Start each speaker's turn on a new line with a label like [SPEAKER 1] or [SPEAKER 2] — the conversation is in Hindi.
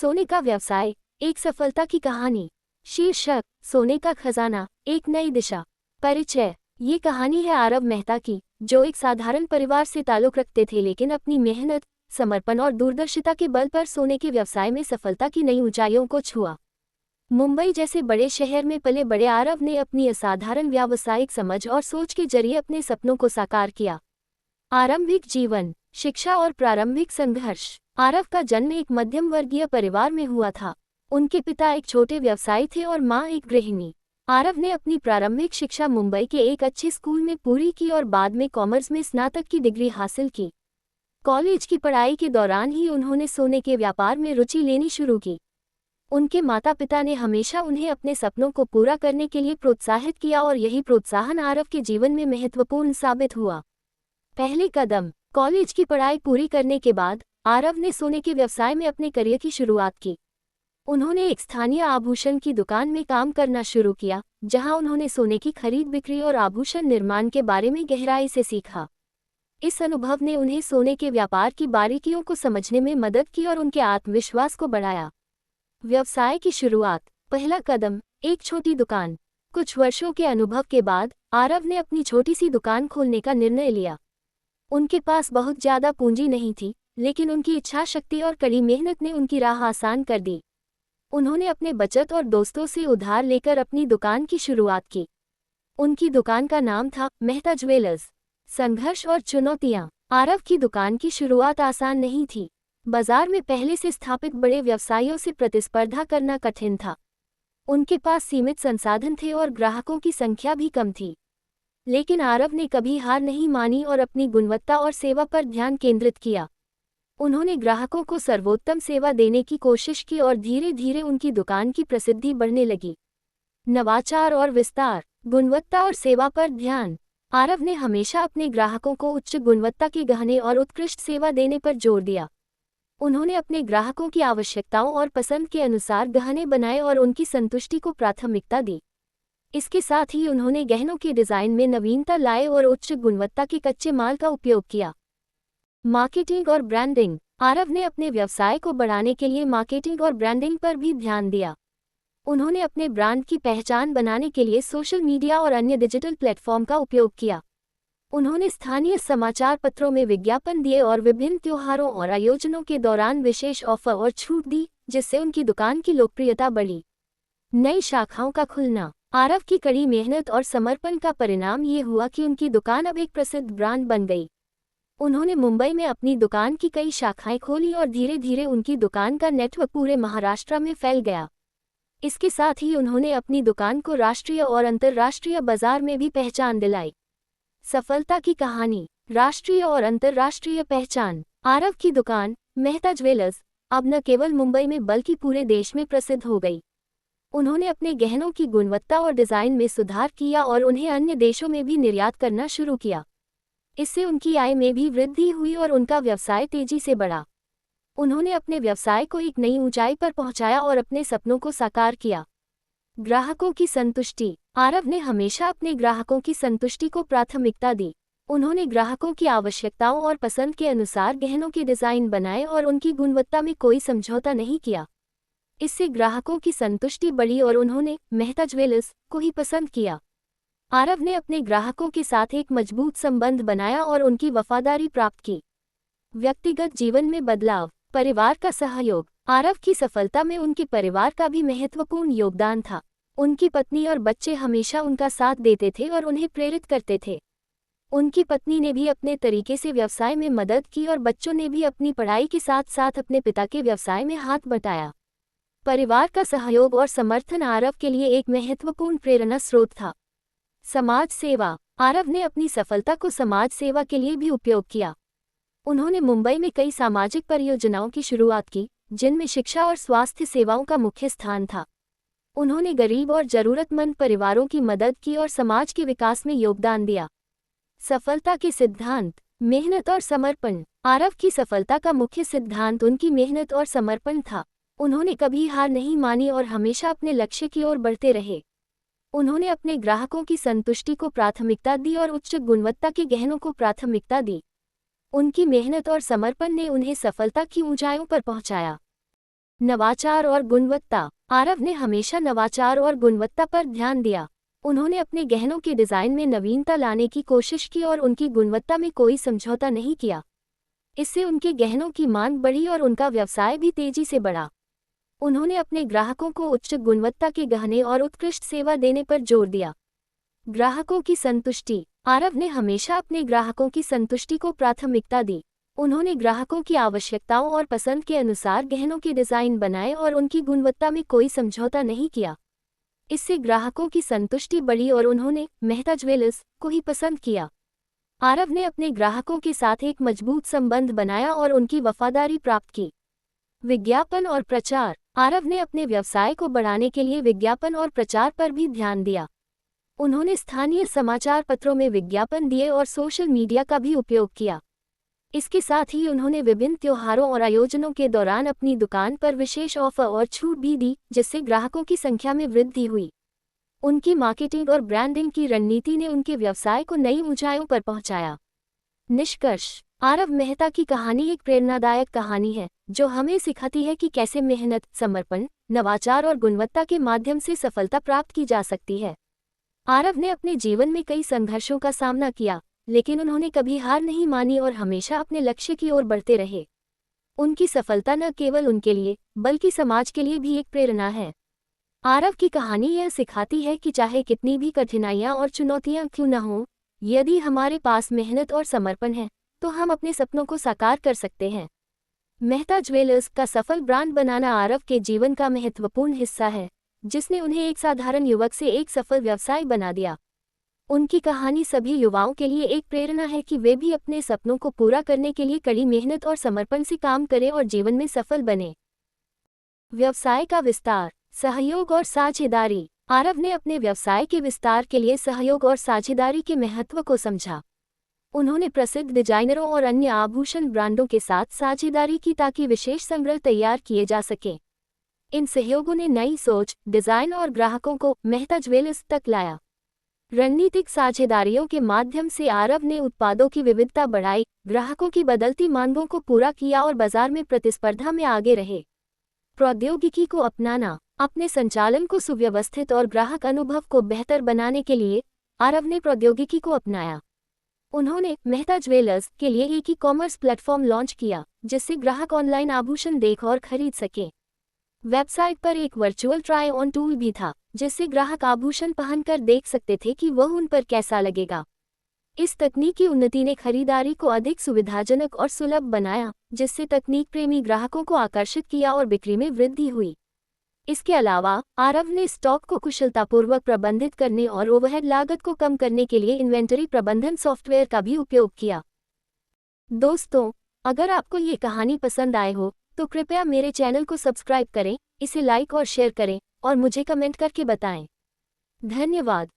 [SPEAKER 1] सोने का व्यवसाय, एक सफलता की कहानी। शीर्षक, सोने का खजाना, एक नई दिशा। परिचय, ये कहानी है आरव मेहता की, जो एक साधारण परिवार से ताल्लुक रखते थे लेकिन अपनी मेहनत, समर्पण और दूरदर्शिता के बल पर सोने के व्यवसाय में सफलता की नई ऊंचाइयों को छुआ। मुंबई जैसे बड़े शहर में पले बड़े आरव ने अपनी असाधारण व्यावसायिक समझ और सोच के जरिए अपने सपनों को साकार किया। आरंभिक जीवन, शिक्षा और प्रारंभिक संघर्ष। आरव का जन्म एक मध्यम वर्गीय परिवार में हुआ था। उनके पिता एक छोटे व्यवसायी थे और मां एक गृहिणी। आरव ने अपनी प्रारंभिक शिक्षा मुंबई के एक अच्छे स्कूल में पूरी की और बाद में कॉमर्स में स्नातक की डिग्री हासिल की। कॉलेज की पढ़ाई के दौरान ही उन्होंने सोने के व्यापार में रुचि लेनी शुरू की। उनके माता पिता ने हमेशा उन्हें अपने सपनों को पूरा करने के लिए प्रोत्साहित किया और यही प्रोत्साहन आरव के जीवन में महत्वपूर्ण साबित हुआ। पहले कदम, कॉलेज की पढ़ाई पूरी करने के बाद आरव ने सोने के व्यवसाय में अपने करियर की शुरुआत की। उन्होंने एक स्थानीय आभूषण की दुकान में काम करना शुरू किया, जहां उन्होंने सोने की खरीद बिक्री और आभूषण निर्माण के बारे में गहराई से सीखा। इस अनुभव ने उन्हें सोने के व्यापार की बारीकियों को समझने में मदद की और उनके आत्मविश्वास को बढ़ाया। व्यवसाय की शुरुआत, पहला कदम, एक छोटी दुकान। कुछ वर्षों के अनुभव के बाद आरव ने अपनी छोटी सी दुकान खोलने का निर्णय लिया। उनके पास बहुत ज़्यादा पूंजी नहीं थी, लेकिन उनकी इच्छा शक्ति और कड़ी मेहनत ने उनकी राह आसान कर दी। उन्होंने अपने बचत और दोस्तों से उधार लेकर अपनी दुकान की शुरुआत की। उनकी दुकान का नाम था मेहता ज्वेलर्स। संघर्ष और चुनौतियां। आरव की दुकान की शुरुआत आसान नहीं थी। बाजार में पहले से स्थापित बड़े व्यवसायियों से प्रतिस्पर्धा करना कठिन था। उनके पास सीमित संसाधन थे और ग्राहकों की संख्या भी कम थी। लेकिन आरव ने कभी हार नहीं मानी और अपनी गुणवत्ता और सेवा पर ध्यान केंद्रित किया। उन्होंने ग्राहकों को सर्वोत्तम सेवा देने की कोशिश की और धीरे धीरे उनकी दुकान की प्रसिद्धि बढ़ने लगी। नवाचार और विस्तार। गुणवत्ता और सेवा पर ध्यान। आरव ने हमेशा अपने ग्राहकों को उच्च गुणवत्ता के गहने और उत्कृष्ट सेवा देने पर जोर दिया। उन्होंने अपने ग्राहकों की आवश्यकताओं और पसंद के अनुसार गहने बनाए और उनकी संतुष्टि को प्राथमिकता दी। इसके साथ ही उन्होंने गहनों के डिज़ाइन में नवीनता लाए और उच्च गुणवत्ता के कच्चे माल का उपयोग किया। मार्केटिंग और ब्रांडिंग। आरव ने अपने व्यवसाय को बढ़ाने के लिए मार्केटिंग और ब्रांडिंग पर भी ध्यान दिया। उन्होंने अपने ब्रांड की पहचान बनाने के लिए सोशल मीडिया और अन्य डिजिटल प्लेटफॉर्म का उपयोग किया। उन्होंने स्थानीय समाचार पत्रों में विज्ञापन दिए और विभिन्न त्योहारों और आयोजनों के दौरान विशेष ऑफर और छूट दी, जिससे उनकी दुकान की लोकप्रियता बढ़ी। नई शाखाओं का खुलना। आरव की कड़ी मेहनत और समर्पण का परिणाम ये हुआ कि उनकी दुकान अब एक प्रसिद्ध ब्रांड बन गई। उन्होंने मुंबई में अपनी दुकान की कई शाखाएं खोली और धीरे धीरे उनकी दुकान का नेटवर्क पूरे महाराष्ट्र में फैल गया। इसके साथ ही उन्होंने अपनी दुकान को राष्ट्रीय और अंतर्राष्ट्रीय बाजार में भी पहचान दिलाई। सफलता की कहानी, राष्ट्रीय और अंतर्राष्ट्रीय पहचान। आरव की दुकान मेहता ज्वेलर्स अब न केवल मुंबई में बल्कि पूरे देश में प्रसिद्ध हो गई। उन्होंने अपने गहनों की गुणवत्ता और डिज़ाइन में सुधार किया और उन्हें अन्य देशों में भी निर्यात करना शुरू किया। इससे उनकी आय में भी वृद्धि हुई और उनका व्यवसाय तेजी से बढ़ा। उन्होंने अपने व्यवसाय को एक नई ऊंचाई पर पहुंचाया और अपने सपनों को साकार किया। ग्राहकों की संतुष्टि। आरव ने हमेशा अपने ग्राहकों की संतुष्टि को प्राथमिकता दी। उन्होंने ग्राहकों की आवश्यकताओं और पसंद के अनुसार गहनों के डिज़ाइन बनाए और उनकी गुणवत्ता में कोई समझौता नहीं किया। इससे ग्राहकों की संतुष्टि बढ़ी और उन्होंने मेहता ज्वेलर्स को ही पसंद किया। आरव ने अपने ग्राहकों के साथ एक मजबूत संबंध बनाया और उनकी वफादारी प्राप्त की। व्यक्तिगत जीवन में बदलाव। परिवार का सहयोग। आरव की सफलता में उनके परिवार का भी महत्वपूर्ण योगदान था। उनकी पत्नी और बच्चे हमेशा उनका साथ देते थे और उन्हें प्रेरित करते थे। उनकी पत्नी ने भी अपने तरीके से व्यवसाय में मदद की और बच्चों ने भी अपनी पढ़ाई के साथ साथ अपने पिता के व्यवसाय में हाथ बटाया। परिवार का सहयोग और समर्थन आरव के लिए एक महत्वपूर्ण प्रेरणा स्रोत था। समाज सेवा। आरव ने अपनी सफलता को समाज सेवा के लिए भी उपयोग किया। उन्होंने मुंबई में कई सामाजिक परियोजनाओं की शुरुआत की, जिनमें शिक्षा और स्वास्थ्य सेवाओं का मुख्य स्थान था। उन्होंने गरीब और जरूरतमंद परिवारों की मदद की और समाज के विकास में योगदान दिया। सफलता के सिद्धांत। मेहनत और समर्पण। आरव की सफलता का मुख्य सिद्धांत उनकी मेहनत और समर्पण था। उन्होंने कभी हार नहीं मानी और हमेशा अपने लक्ष्य की ओर बढ़ते रहे। उन्होंने अपने ग्राहकों की संतुष्टि को प्राथमिकता दी और उच्च गुणवत्ता के गहनों को प्राथमिकता दी। उनकी मेहनत और समर्पण ने उन्हें सफलता की ऊंचाइयों पर पहुंचाया। नवाचार और गुणवत्ता। आरव ने हमेशा नवाचार और गुणवत्ता पर ध्यान दिया। उन्होंने अपने गहनों के डिजाइन में नवीनता लाने की कोशिश की और उनकी गुणवत्ता में कोई समझौता नहीं किया। इससे उनके गहनों की मांग बढ़ी और उनका व्यवसाय भी तेजी से बढ़ा। उन्होंने अपने ग्राहकों को उच्च गुणवत्ता के गहने और उत्कृष्ट सेवा देने पर जोर दिया। ग्राहकों की संतुष्टि। आरव ने हमेशा अपने ग्राहकों की संतुष्टि को प्राथमिकता दी। उन्होंने ग्राहकों की आवश्यकताओं और पसंद के अनुसार गहनों के डिजाइन बनाए और उनकी गुणवत्ता में कोई समझौता नहीं किया। इससे ग्राहकों की संतुष्टि बढ़ी और उन्होंने मेहता ज्वेलर्स को ही पसंद किया। आरव ने अपने ग्राहकों के साथ एक मजबूत संबंध बनाया और उनकी वफादारी प्राप्त की। विज्ञापन और प्रचार। आरव ने अपने व्यवसाय को बढ़ाने के लिए विज्ञापन और प्रचार पर भी ध्यान दिया। उन्होंने स्थानीय समाचार पत्रों में विज्ञापन दिए और सोशल मीडिया का भी उपयोग किया। इसके साथ ही उन्होंने विभिन्न त्योहारों और आयोजनों के दौरान अपनी दुकान पर विशेष ऑफर और छूट भी दी, जिससे ग्राहकों की संख्या में वृद्धि हुई। उनकी मार्केटिंग और ब्रांडिंग की रणनीति ने उनके व्यवसाय को नई ऊंचाइयों पर पहुंचाया। निष्कर्ष। आरव मेहता की कहानी एक प्रेरणादायक कहानी है, जो हमें सिखाती है कि कैसे मेहनत, समर्पण, नवाचार और गुणवत्ता के माध्यम से सफलता प्राप्त की जा सकती है। आरव ने अपने जीवन में कई संघर्षों का सामना किया, लेकिन उन्होंने कभी हार नहीं मानी और हमेशा अपने लक्ष्य की ओर बढ़ते रहे। उनकी सफलता न केवल उनके लिए, बल्कि समाज के लिए भी एक प्रेरणा है। आरव की कहानी यह सिखाती है कि चाहे कितनी भी कठिनाइयां और चुनौतियां क्यों न हों, यदि हमारे पास मेहनत और समर्पण है, तो हम अपने सपनों को साकार कर सकते हैं। मेहता ज्वेलर्स का सफल ब्रांड बनाना आरव के जीवन का महत्वपूर्ण हिस्सा है, जिसने उन्हें एक साधारण युवक से एक सफल व्यवसाय बना दिया। उनकी कहानी सभी युवाओं के लिए एक प्रेरणा है कि वे भी अपने सपनों को पूरा करने के लिए कड़ी मेहनत और समर्पण से काम करें और जीवन में सफल बने। व्यवसाय का विस्तार, सहयोग और साझेदारी। आरव ने अपने व्यवसाय के विस्तार के लिए सहयोग और साझेदारी के महत्व को समझा। उन्होंने प्रसिद्ध डिजाइनरों और अन्य आभूषण ब्रांडों के साथ साझेदारी की ताकि विशेष संग्रह तैयार किए जा सकें। इन सहयोगों ने नई सोच, डिजाइन और ग्राहकों को मेहता ज्वेलर्स तक लाया। रणनीतिक साझेदारियों के माध्यम से आरव ने उत्पादों की विविधता बढ़ाई, ग्राहकों की बदलती मांगों को पूरा किया और बाजार में प्रतिस्पर्धा में आगे रहे। प्रौद्योगिकी को अपनाना। अपने संचालन को सुव्यवस्थित और ग्राहक अनुभव को बेहतर बनाने के लिए आरव ने प्रौद्योगिकी को अपनाया। उन्होंने मेहता ज्वेलर्स के लिए एक ई-कॉमर्स प्लेटफॉर्म लॉन्च किया, जिससे ग्राहक ऑनलाइन आभूषण देख और खरीद सके। वेबसाइट पर एक वर्चुअल ट्राई ऑन टूल भी था, जिससे ग्राहक आभूषण पहनकर देख सकते थे कि वह उन पर कैसा लगेगा। इस तकनीकी उन्नति ने खरीदारी को अधिक सुविधाजनक और सुलभ बनाया, जिससे तकनीक प्रेमी ग्राहकों को आकर्षित किया और बिक्री में वृद्धि हुई। इसके अलावा आरव ने स्टॉक को कुशलतापूर्वक प्रबंधित करने और ओवरहेड लागत को कम करने के लिए इन्वेंटरी प्रबंधन सॉफ्टवेयर का भी उपयोग किया। दोस्तों, अगर आपको ये कहानी पसंद आए हो तो कृपया मेरे चैनल को सब्सक्राइब करें, इसे लाइक और शेयर करें और मुझे कमेंट करके बताएं। धन्यवाद।